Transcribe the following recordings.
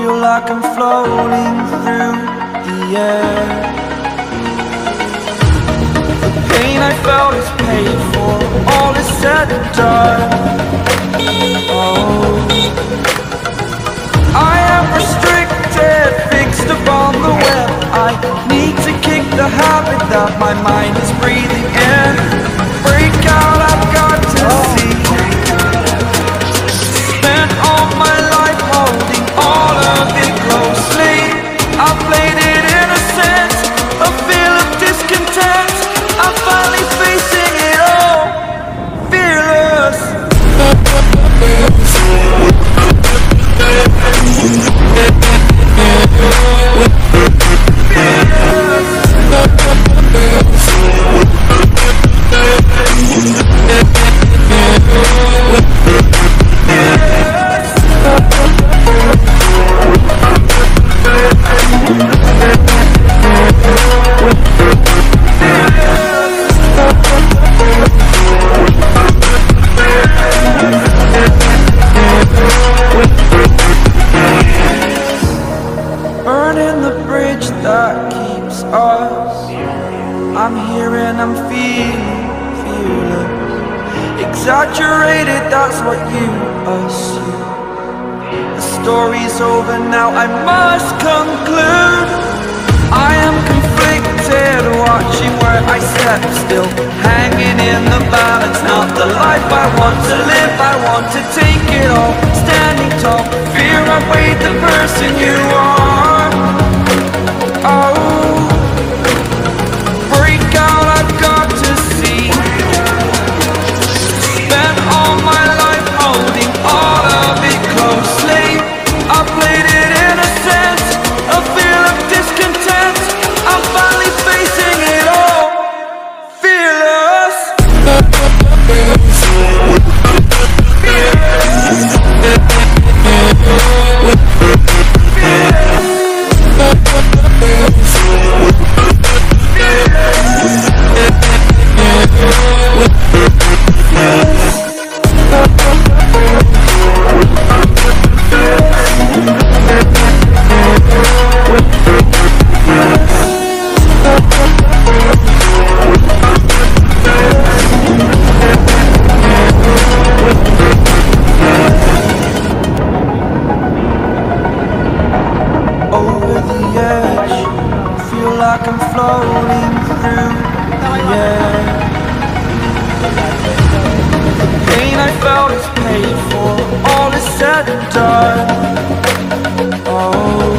feel like I'm floating through the air. The pain I felt is paid for, all is said and done. Oh, I am restricted, fixed upon the web. I need to kick the habit that my mind is breathing in. Break out, I've got to see. Spent all my life holding all of it closely. I played it innocent, a feel of discontent. I'm finally facing it all, fearless. Burning the bridge that keeps us. I'm here and I'm feeling fearless. Exaggerated, that's what you assume. The story's over now, I must conclude. I am conflicted, watching where I step still, hanging in the balance. Not the life I want to live, I want to take it all. Standing tall, fear I weighed the person you are. Oh, break out, I've got to see. Spent all my life holding all of it closely. I played it innocent, a feel of discontent. I'm finally facing it all, fearless. Over the edge, feel like I'm floating through the air. The pain I felt is paid for, all is said and done. Oh,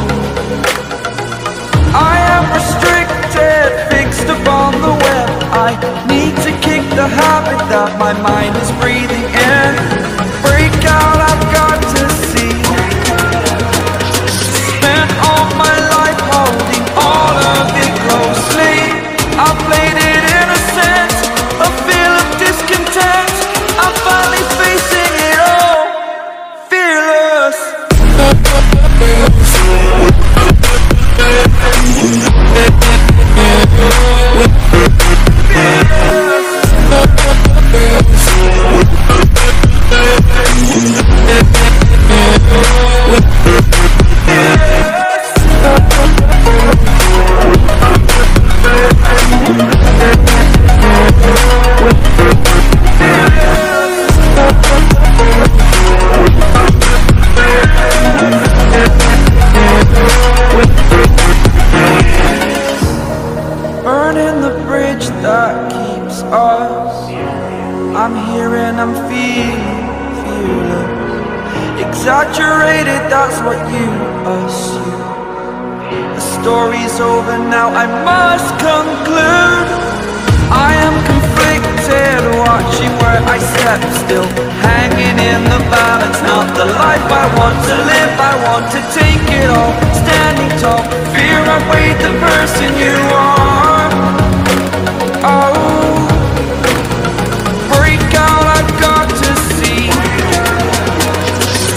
I am restricted, fixed upon the web. I need to kick the habit that my mind is breathing in. Break out, I've got to see. Spent all my life holding all of it closely. I played it innocent, a feel of discontent. I'm finally facing it all, fearless. Burning the bridge that keeps us. I'm here and I'm feeling fearless. Exaggerated, that's what you assume. The story's over now, I must conclude. I am conflicted, watching where I step still, hanging in the balance. Not the life I want to live, I want to take it all. Standing tall, fear I weighed the person you are. Oh, break out, I've got to see.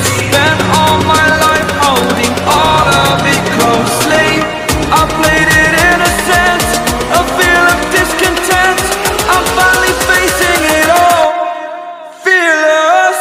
Spent all my life holding all of it closely. I played it innocent, a feel of discontent. I'm finally facing it all, fearless.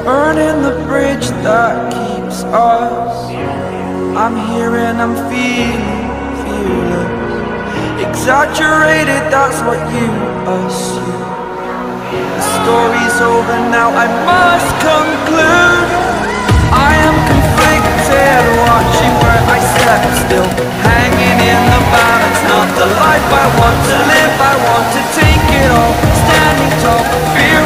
Burning the bridge that keeps us. I'm here and I'm feeling exaggerated, that's what you assume. The story's over now, I must conclude. I am conflicted, watching where I step still, hanging in the balance. Not the life I want to live, I want to take it all, standing tall, fear